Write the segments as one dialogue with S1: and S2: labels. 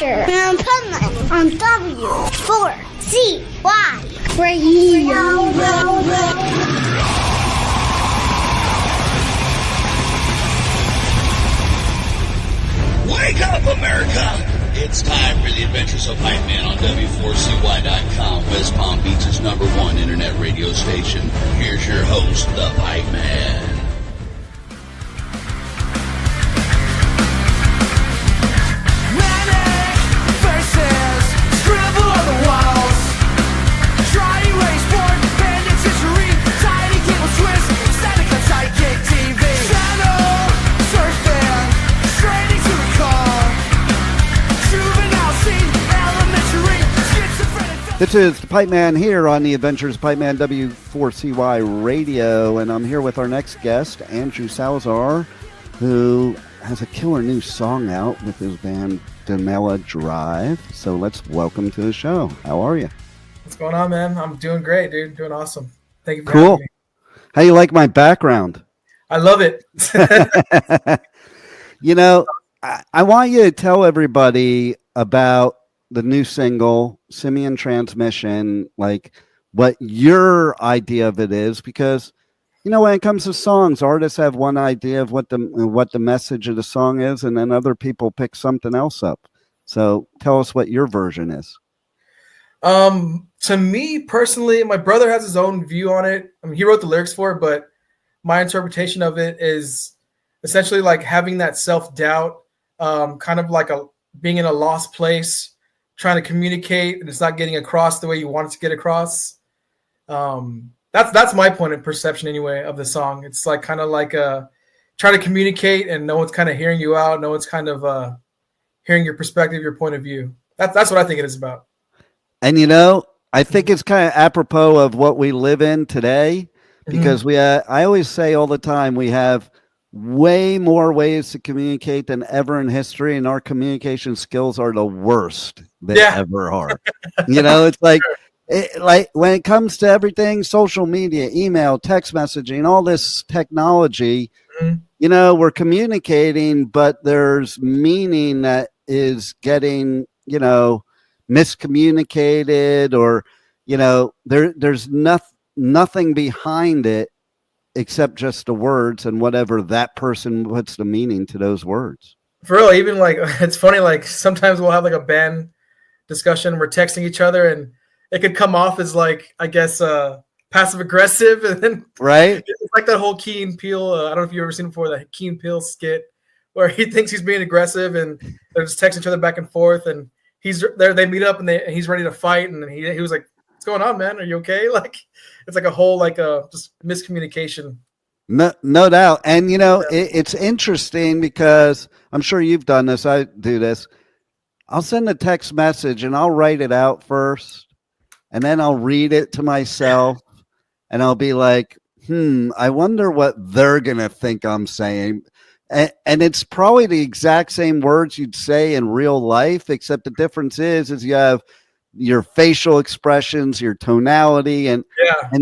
S1: adventure and Pipeman on W4CY Radio.
S2: Wake up, America! It's time for the adventures of Pipeman on W4CY.com, West Palm Beach's #1 internet radio station. Here's your host, the Pipeman.
S3: This is the Pipeman here on the Adventures of Pipeman W4CY Radio, and I'm here with our next guest, Andrew Salazar, who has a killer new song out with his band Donella Drive. So let's welcome to the show. How are you?
S4: What's going on, man? I'm doing great, dude. Doing awesome. Thank you for
S3: having
S4: me.
S3: How you like my background?
S4: I love it.
S3: You know, I want you to tell everybody about the new single, Simian Transmission, like what your idea of it is, because, you know, when it comes to songs, artists have one idea of what the message of the song is, and then other people pick something else up. So tell us what your version is.
S4: To me personally, my brother has his own view on it. I mean, he wrote the lyrics for it, but my interpretation of it is essentially like having that self-doubt, kind of like being in a lost place, trying to communicate, and it's not getting across the way you want it to get across. That's my point of perception anyway of the song. It's like kind of like trying to communicate, and no one's kind of hearing you out. No one's kind of hearing your perspective, your point of view. That's what I think it is about. And
S3: you know, I think it's kind of apropos of what we live in today, because I always say all the time, we have way more ways to communicate than ever in history, and our communication skills are the worst they ever are. You know, it's like when it comes to everything, social media, email, text messaging, all this technology, you know, we're communicating, but there's meaning that is getting, you know, miscommunicated, or, you know, there's nothing behind it except just the words and whatever that person puts the meaning to those words.
S4: For real, even like, it's funny, like sometimes we'll have like a band discussion, we're texting each other, and it could come off as like, I guess, passive aggressive, and then
S3: right,
S4: it's like that whole Key and Peele. I don't know if you've ever seen before, that Key and Peele skit where he thinks he's being aggressive, and they're just texting each other back and forth, and he's there. They meet up, and he's ready to fight, and he was like, "What's going on, man? Are you okay?" Like, it's like a whole just miscommunication.
S3: No doubt. And, you know, it's interesting because I'm sure you've done this. I do this. I'll send a text message and I'll write it out first, and then I'll read it to myself, and I'll be like, I wonder what they're going to think I'm saying. And it's probably the exact same words you'd say in real life, except the difference is you have your facial expressions, your tonality, and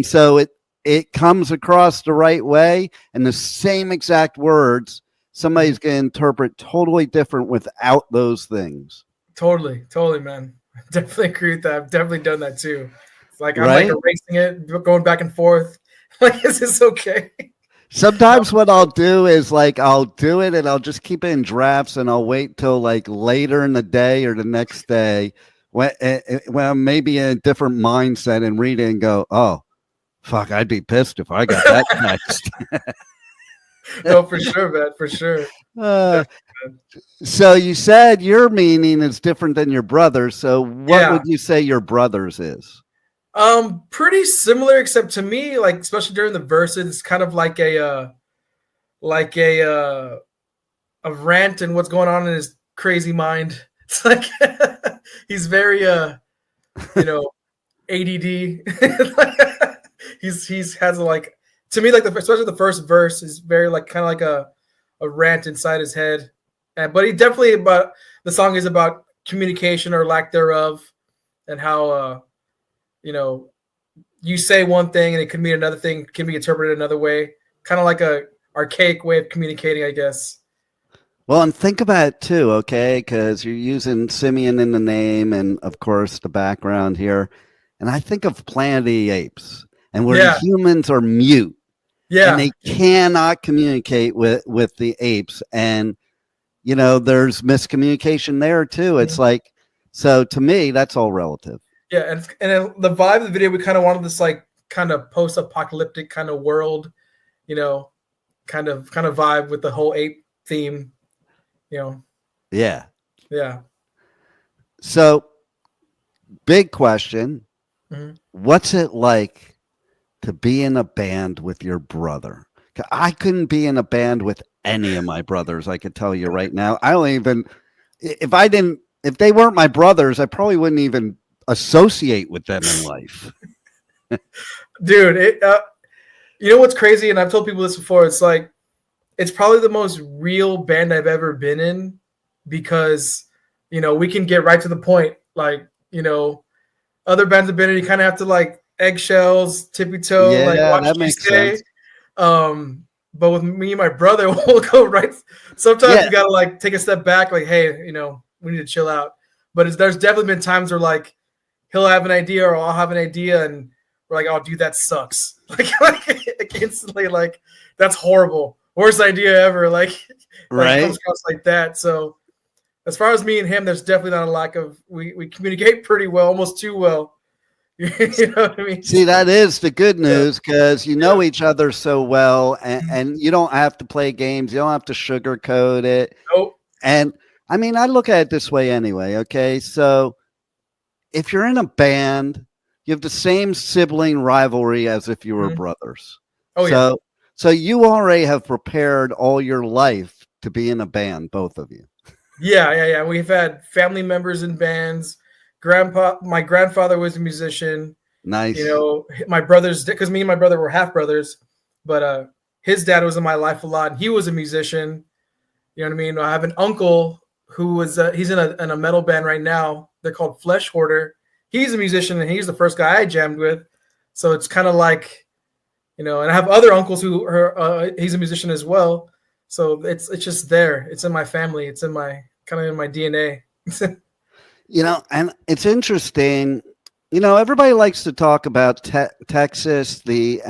S3: so it comes across the right way, and the same exact words somebody's going to interpret totally different without those things.
S4: Totally, man. I definitely agree with that. I've definitely done that too. It's like I'm like erasing it, going back and forth. Like, is this okay?
S3: Sometimes what I'll do is like I'll do it and I'll just keep it in drafts, and I'll wait till like later in the day or the next day when I'm maybe in a different mindset and read it and go, oh, fuck, I'd be pissed if I got that next.
S4: No, for sure, man, for sure.
S3: So you said your meaning is different than your brother's. So what would you say your brother's is?
S4: Pretty similar, except to me, like especially during the verses, it's kind of like a rant and what's going on in his crazy mind. It's like he's very you know, ADD. He's has like, to me, like especially the first verse is very like kind of like a rant inside his head, but he definitely the song is about communication or lack thereof, and how you know, you say one thing and it can mean another thing, can be interpreted another way, kind of like a archaic way of communicating, I guess.
S3: Well, and think about it too, okay? Because you're using Simian in the name and, of course, the background here. And I think of Planet of the Apes, and where
S4: Yeah.
S3: humans are mute and
S4: Yeah.
S3: they cannot communicate with the apes. And, you know, there's miscommunication there too. It's like, so to me, that's all relative.
S4: Yeah. And the vibe of the video, we kind of wanted this like kind of post-apocalyptic kind of world, you know, kind of vibe with the whole ape theme, you know.
S3: Yeah.
S4: Yeah.
S3: So, big question.
S4: Mhm.
S3: What's it like to be in a band with your brother? I couldn't be in a band with any of my brothers. I could tell you right now. I don't even, if they weren't my brothers, I probably wouldn't even associate with them in life.
S4: Dude, you know what's crazy? And I've told people this before. It's like, it's probably the most real band I've ever been in because, you know, we can get right to the point. Like, you know, other bands have been in, you kind of have to like eggshells, tippy toe,
S3: Yeah,
S4: like watch
S3: that
S4: you
S3: makes
S4: stay.
S3: sense.
S4: But with me and my brother, we'll go right. Sometimes
S3: Yeah.
S4: you gotta like take a step back, like, hey, you know, we need to chill out. But there's definitely been times where like he'll have an idea or I'll have an idea, and we're like, oh, dude, that sucks. Like instantly, like that's horrible, worst idea ever. Like
S3: Right.
S4: it comes across like that. So as far as me and him, there's definitely not a lack of we communicate pretty well, almost too well. You know what I mean?
S3: See, that is the good news because you know each other so well, and you don't have to play games. You don't have to sugarcoat it.
S4: Nope.
S3: And I mean, I look at it this way anyway. Okay. So if you're in a band, you have the same sibling rivalry as if you were brothers.
S4: Oh, yeah.
S3: So you already have prepared all your life to be in a band, both of you.
S4: Yeah. We've had family members in bands. My grandfather was a musician.
S3: Nice.
S4: You know, my brothers, because me and my brother were half brothers, but his dad was in my life a lot, and he was a musician. You know what I mean? I have an uncle who was he's in a metal band right now. They're called Flesh Hoarder. He's a musician, and he's the first guy I jammed with. So it's kind of like, you know, and I have other uncles who are he's a musician as well. So it's just there. It's in my family. It's in my kind of in my DNA.
S3: You know, and it's interesting. You know, everybody likes to talk about Texas, the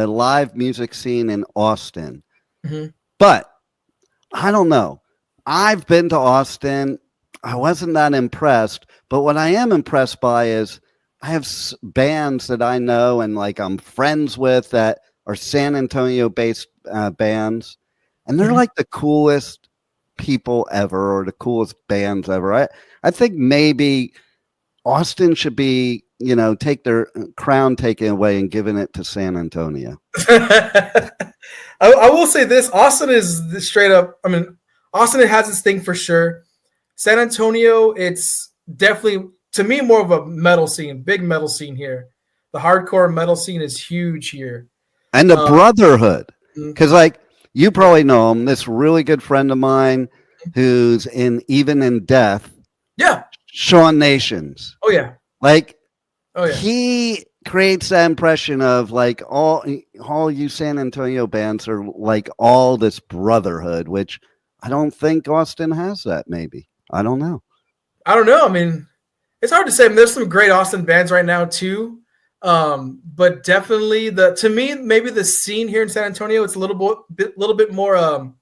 S3: live music scene in Austin, but I don't know. I've been to Austin. I wasn't that impressed, but what I am impressed by is I have bands that I know and like I'm friends with that are San Antonio-based bands, and they're like the coolest people ever, or the coolest bands ever. I think maybe Austin should be, you know, take their crown taken away and giving it to San Antonio.
S4: I will say this: Austin is straight up. I mean, Austin has its thing for sure. San Antonio, it's definitely to me more of a metal scene, big metal scene here. The hardcore metal scene is huge here,
S3: and the brotherhood, because like you probably know him. This really good friend of mine who's Even in Death.
S4: Yeah.
S3: Sean Nations.
S4: Oh yeah.
S3: Like,
S4: oh yeah.
S3: He creates that impression of like all you San Antonio bands are like all this brotherhood, which I don't think Austin has that. Maybe. I don't know.
S4: I mean, it's hard to say. I mean, there's some great Austin bands right now too. But definitely to me, maybe the scene here in San Antonio, it's a little bit more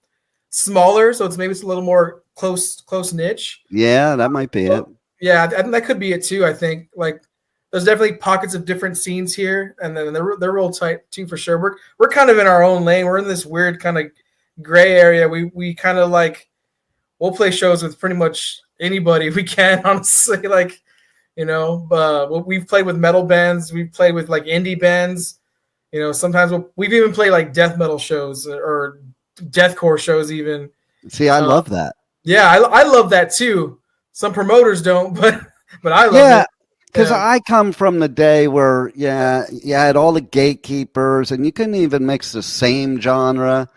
S4: smaller, so it's a little more close niche.
S3: Yeah, that might be it.
S4: Yeah, I think that could be it too. I think like there's definitely pockets of different scenes here, and then they're real tight too for sure. We're kind of in our own lane. We're in this weird kind of gray area. We kind of like we'll play shows with pretty much anybody we can, honestly. Like, you know, we've played with metal bands, we've played with like indie bands. You know, sometimes we've even played like death metal shows or deathcore shows even.
S3: See, I love that.
S4: Yeah, I love that too. Some promoters don't, but I love it.
S3: Because I come from the day where, you had all the gatekeepers and you couldn't even mix the same genre.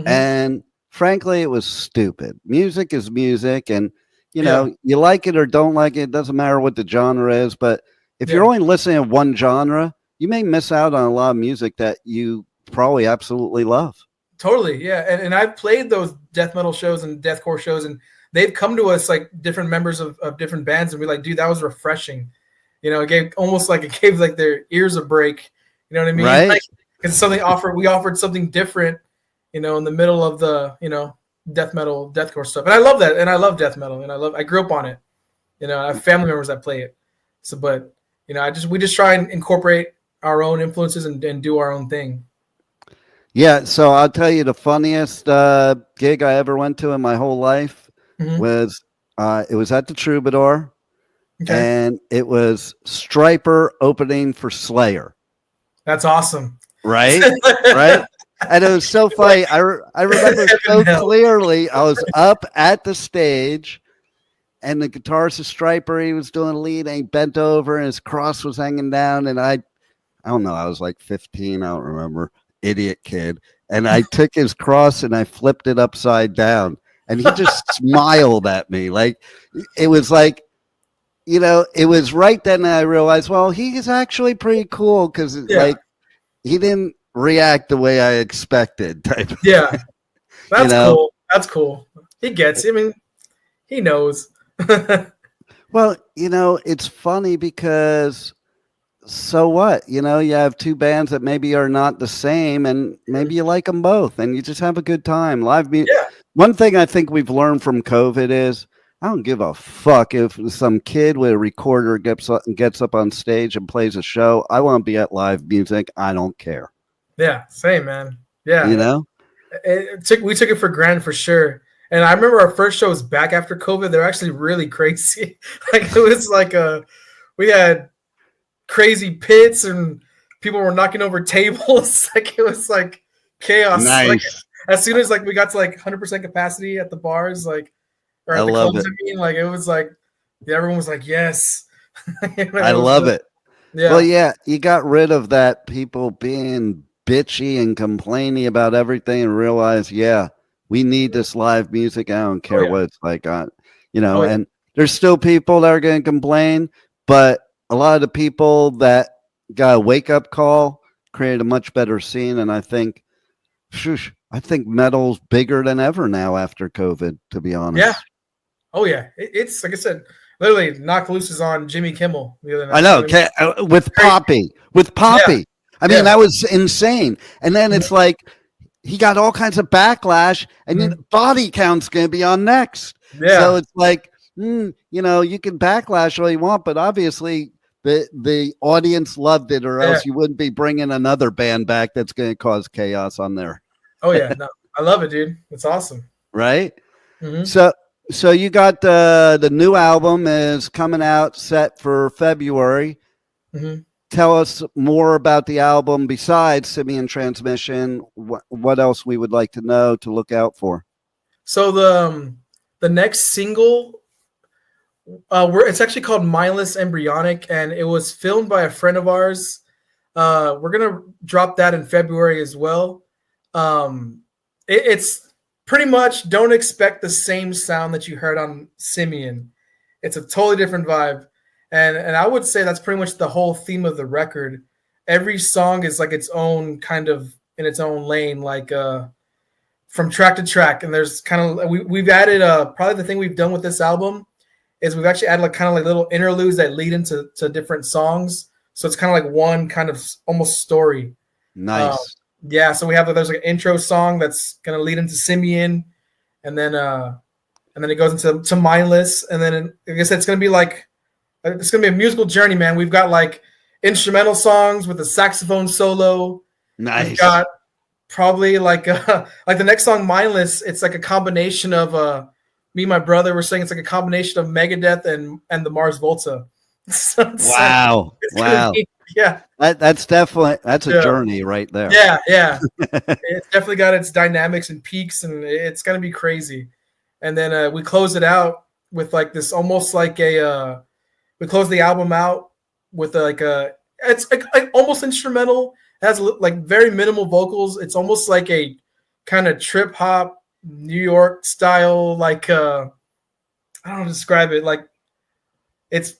S3: And frankly, it was stupid. Music is music. And, you know, you like it or don't like it. It doesn't matter what the genre is. But if you're only listening to one genre, you may miss out on a lot of music that you probably absolutely love.
S4: Totally, yeah. And I've played those death metal shows and deathcore shows, and they've come to us like different members of different bands, and we're like, dude, that was refreshing. It gave like their ears a break. You know what I mean?
S3: Right.
S4: Like, because we offered something different, in the middle of the, death metal, deathcore stuff. And I love that. And I love death metal. And I grew up on it. I have family members that play it. So, but, we just try and incorporate our own influences and do our own thing.
S3: Yeah. So I'll tell you the funniest gig I ever went to in my whole life was, it was at the Troubadour. Okay. And it was Striper opening for Slayer.
S4: That's awesome.
S3: Right? Right? And it was so funny. I remember so clearly. I was up at the stage, and the guitarist of Striper, he was doing a lead, and he bent over, and his cross was hanging down. And I don't know, I was like 15. I don't remember. Idiot kid. And I took his cross, and I flipped it upside down. And he just smiled at me. Like, it was like, it was right then that I realized, well, he is actually pretty cool because like he didn't react the way I expected. Type of
S4: yeah, that's cool. That's cool. He gets. I mean, he knows.
S3: Well, it's funny because so what? You have two bands that maybe are not the same, and maybe you like them both, and you just have a good time. Live music. Yeah. One thing I think we've learned from COVID is, I don't give a fuck if some kid with a recorder gets up on stage and plays a show. I want to be at live music. I don't care.
S4: Yeah, same, man. Yeah. We took it for granted for sure. And I remember our first shows back after COVID, they're actually really crazy. Like, it was like we had crazy pits and people were knocking over tables. Like, it was like chaos.
S3: Nice.
S4: Like, as soon as we got to 100% capacity at the bars,
S3: I love it.
S4: It was like, everyone was like, yes.
S3: I love it.
S4: Yeah.
S3: Well, yeah, you got rid of that people being bitchy and complaining about everything and realize, we need this live music. I don't care what it's like on, and there's still people that are going to complain, but a lot of the people that got a wake up call created a much better scene. And I think metal's bigger than ever now after COVID, to be honest.
S4: Yeah. Oh yeah. It's like I said, literally Knock Loose is on Jimmy Kimmel the other night.
S3: I know. With Poppy. Yeah. I mean, that was insane. And then it's like, he got all kinds of backlash, and then Body Count's going to be on next. Yeah. So it's like, you can backlash all you want, but obviously the audience loved it, or else you wouldn't be bringing another band back that's going to cause chaos on there.
S4: Oh yeah, no, I love it, dude. It's awesome.
S3: Right? Mm-hmm. So you got the new album is coming out, set for February. Mm-hmm. Tell us more about the album besides Simian Transmission. What else we would like to know to look out for? So
S4: the next single, it's actually called Mindless Embryonic, and it was filmed by a friend of ours. We're gonna drop that in February as well. It's pretty much, don't expect the same sound that you heard on Simian. It's a totally different vibe. And I would say that's pretty much the whole theme of the record. Every song is like its own kind of in its own lane, like from track to track. And there's kind of we've added probably the thing we've done with this album is we've actually added kind of little interludes that lead into different songs. So it's kind of like one kind of almost story.
S3: Nice.
S4: Yeah. So there's an intro song that's gonna lead into Simian, and then it goes into Mindless, and then like I said, it's gonna be a musical journey, man. We've got instrumental songs with a saxophone solo.
S3: Nice.
S4: We've got probably like the next song, Mindless. It's like a combination of me and my brother were saying it's like a combination of Megadeth and the Mars Volta. So
S3: wow.
S4: Yeah.
S3: That's a journey right there.
S4: Yeah. It's definitely got its dynamics and peaks, and it's gonna be crazy. And then we close it out with this almost like we close the album out with it's almost instrumental. It has very minimal vocals. It's almost like a kind of trip hop New York style, I don't know how to describe it. It's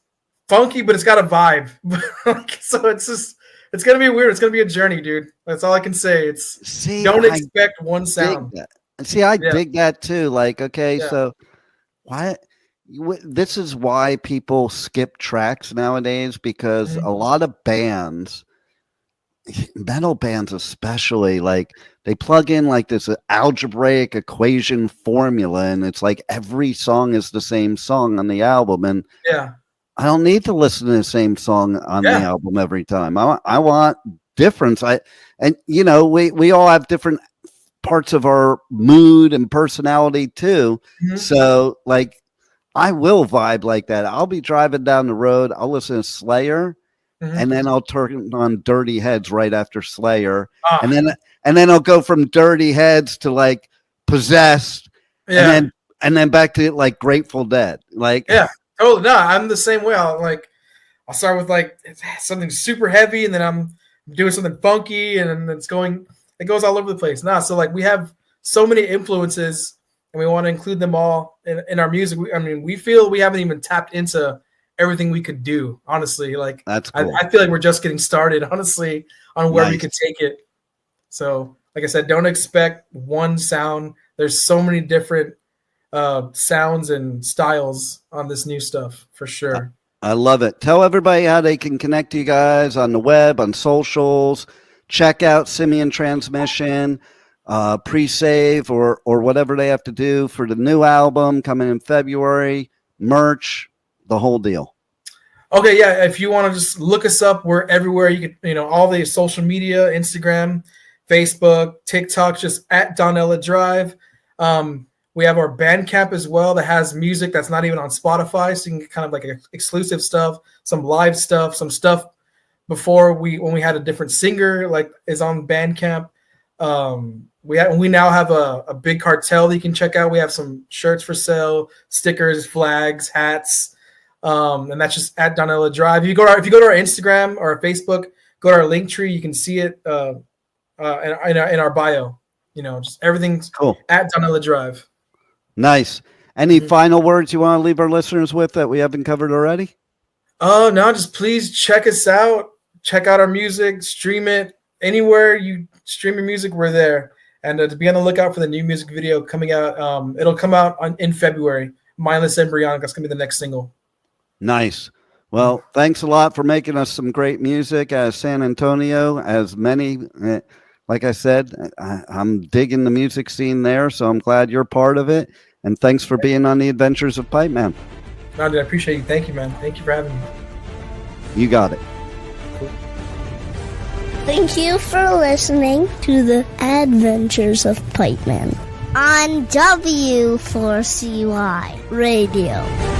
S4: funky, but it's got a vibe. So it's just, It's gonna be weird. It's gonna be a journey, dude. That's all I can say. Don't expect one sound.
S3: See, I dig that too. Like, okay, so why? This is why people skip tracks nowadays, because a lot of bands, metal bands especially, like they plug in like this algebraic equation formula, and it's like every song is the same song on the album, and I don't need to listen to the same song on the album every time. I want difference. We all have different parts of our mood and personality too. So like, I will vibe like that. I'll be driving down the road. I'll listen to Slayer, and then I'll turn on Dirty Heads right after Slayer, and then I'll go from Dirty Heads to like Possessed, and then back to like Grateful Dead. Like,
S4: oh no, I'm the same way. I'll start with like something super heavy, and then I'm doing something funky, and then it goes all over the place. So like we have so many influences, and we want to include them all in our music. We feel we haven't even tapped into everything we could do, honestly. Like, that's cool. I feel like we're just getting started, honestly, on where we could take it. So like I said, don't expect one sound. There's so many different sounds and styles on this new stuff, for sure.
S3: I love it. Tell everybody how they can connect to you guys on the web, on socials. Check out Simian Transmission, pre-save or whatever they have to do for the new album coming in February, merch, the whole deal.
S4: Okay, yeah. If you want to just look us up, we're everywhere. You can, all the social media, Instagram, Facebook, TikTok, just at Donella Drive. We have our Bandcamp as well that has music that's not even on Spotify, so you can get kind of like exclusive stuff, some live stuff, some stuff before when we had a different singer like is on Bandcamp. We now have a big cartel that you can check out. We have some shirts for sale, stickers, flags, hats, and that's just at Donella Drive. If you go to our Instagram or our Facebook, go to our link tree, you can see it in our bio. Just everything's cool at Donella Drive.
S3: Nice. Any final words you want to leave our listeners with that we haven't covered already?
S4: Oh, no, just please check us out. Check out our music, stream it. Anywhere you stream your music, we're there. And to be on the lookout for the new music video coming out. It'll come out in February. Mindless Embryonic. That's going to be the next single.
S3: Nice. Well, thanks a lot for making us some great music as San Antonio, as many. Like I said, I'm digging the music scene there, so I'm glad you're part of it. And thanks for being on the Adventures of Pipeman.
S4: No, dude, I appreciate you. Thank you, man. Thank you for having me.
S3: You got it.
S4: Cool.
S1: Thank you for listening to the Adventures of Pipeman on W4CY Radio.